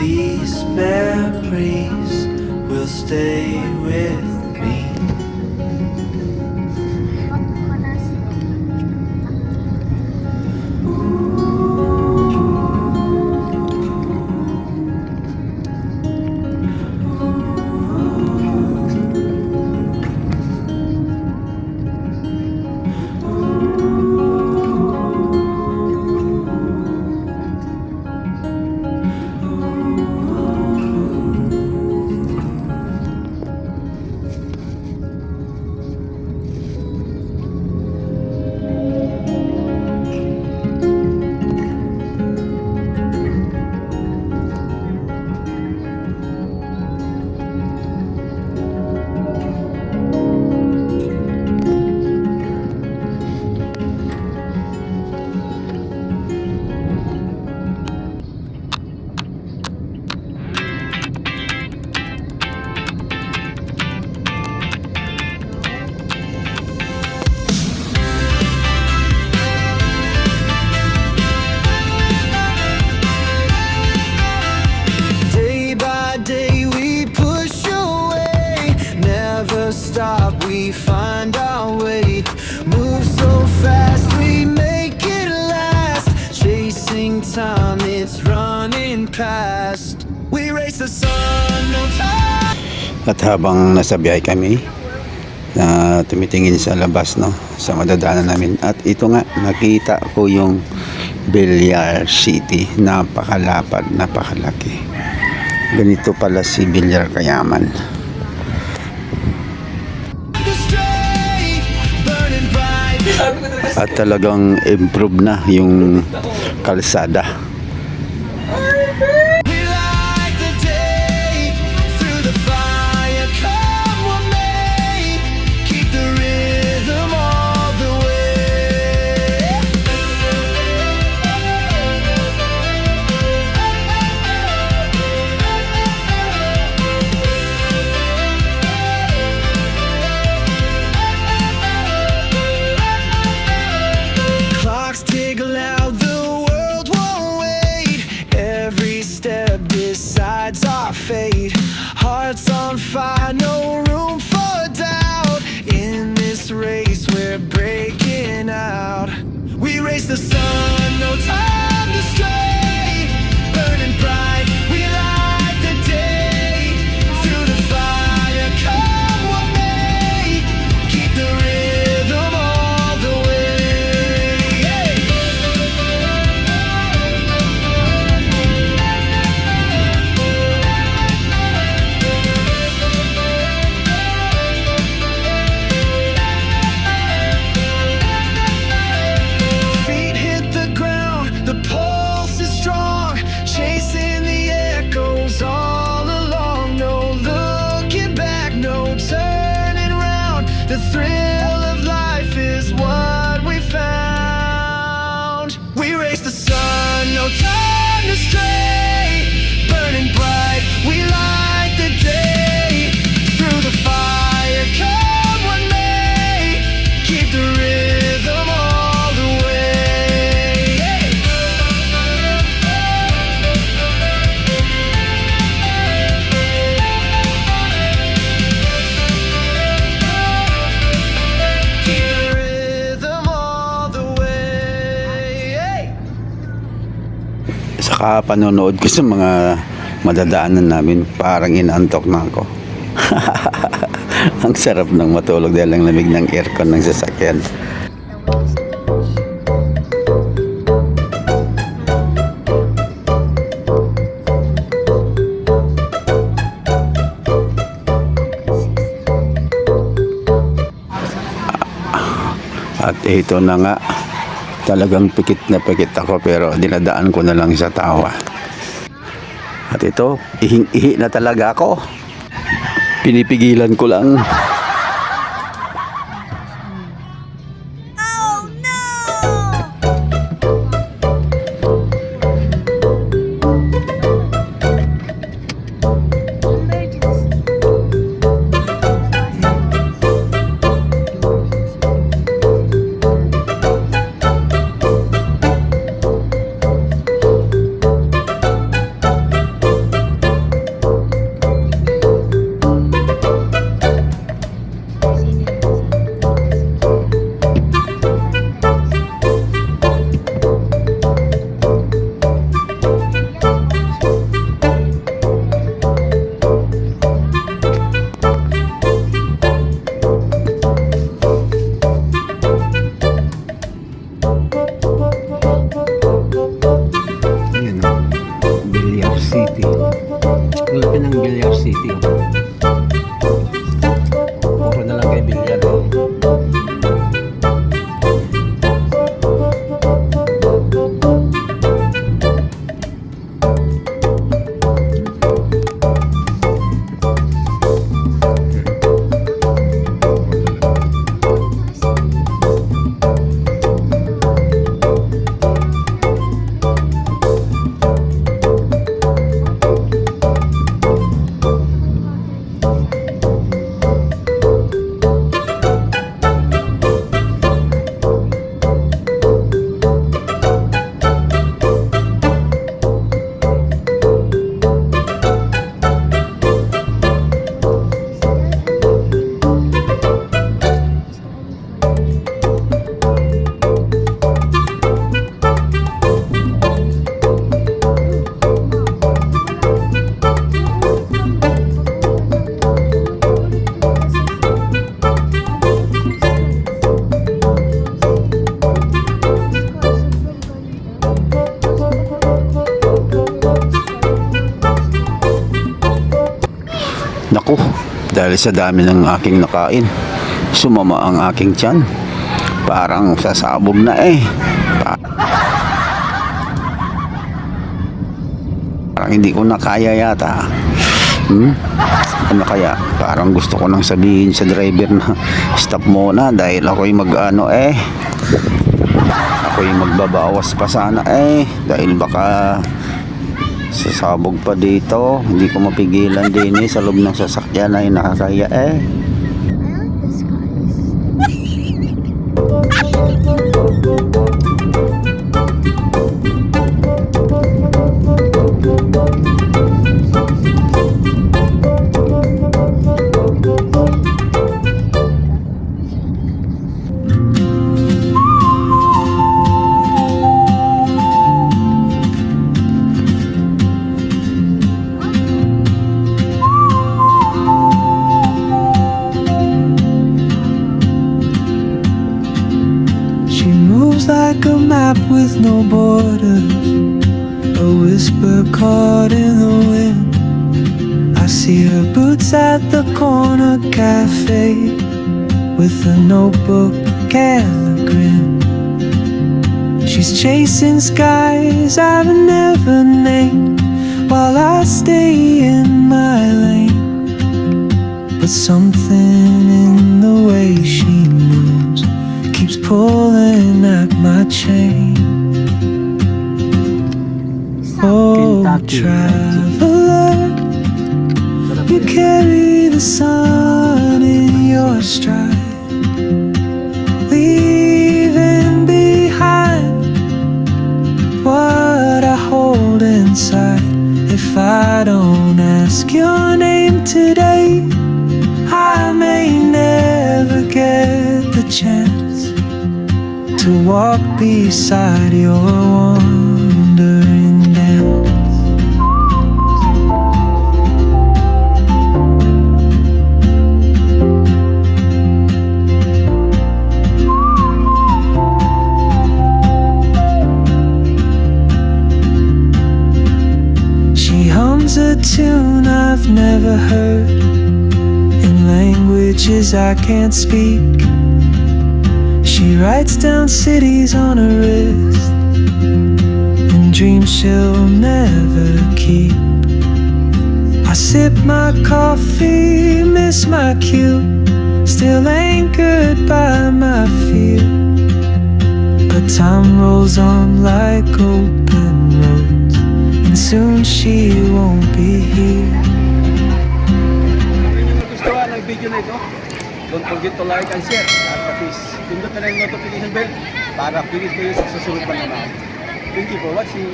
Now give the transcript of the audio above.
These memories will stay with me. Day by day we push away, never stop, we find our way. Move so fast, we make it last. Chasing time, it's running past. We race the sun, no time. At habang nasa biyahe kami, tumitingin sa labas, no, sa madadaanan namin. At ito nga, nakita ko yung Villar City. Napakalapad, napakalaki. Ganito pala si Villar kayaman. At talagang improve na yung kalsada. Fate, hearts on fire, no room for doubt. In this race, we're breaking out. We race the sun, no time to stray. Burning bright, we light the day. Through the fire, come what may. Keep the rhythm all the way. Feet hit the ground, the pulse is strong, chasing the echoes all along. No looking back, no turning round. The thrill of life is what we found. We race the sun, no time to stray. Burning bright, we light the day. Through the fire, come what may. Keep the rhythm all the way. Keep the rhythm all the way. Saka panonood ko sa mga madadaanan namin, parang inaantok na ako. Ang sarap ng matulog dahil ang lamig ng aircon ng sasakyan. At ito na nga, talagang pikit na pikit ako pero dinadaan ko na lang sa tawa. At ito, ihing-ihi na talaga ako. Pinipigilan ko lang. Naku, dahil sa dami ng aking nakain, sumama ang aking tiyan. Parang sasabog na eh. Parang hindi ko na kaya yata. Ano kaya? Parang gusto ko nang sabihin sa driver na stop muna dahil ako'y ako'y magbabawas pa sana dahil baka sasabog pa dito. Hindi ko mapigilan din sa loob ng sasakyan ay nakakaya I like the skies. She moves like a map with no borders, a whisper caught in the wind. I see her boots at the corner cafe with a notebook and a grin. She's chasing skies I've never named while I stay in my lane. But something in the way she moves keeps pulling at my chain. Oh, traveler, you carry the sun in your stride, leaving behind what I hold inside. If I don't ask your name today, I may never get the chance to walk beside your wandering dance. She hums a tune I've never heard in languages I can't speak. She writes down cities on her wrist and dreams she'll never keep. I sip my coffee, miss my cue, still anchored by my fear. But time rolls on like open roads, and soon she won't be here. Kung inyo nagustuhan ang video na ito, don't forget to like and share. At please, pindot na rin yung notification bell para updated kayo sa susunod pa naman. Thank you for watching.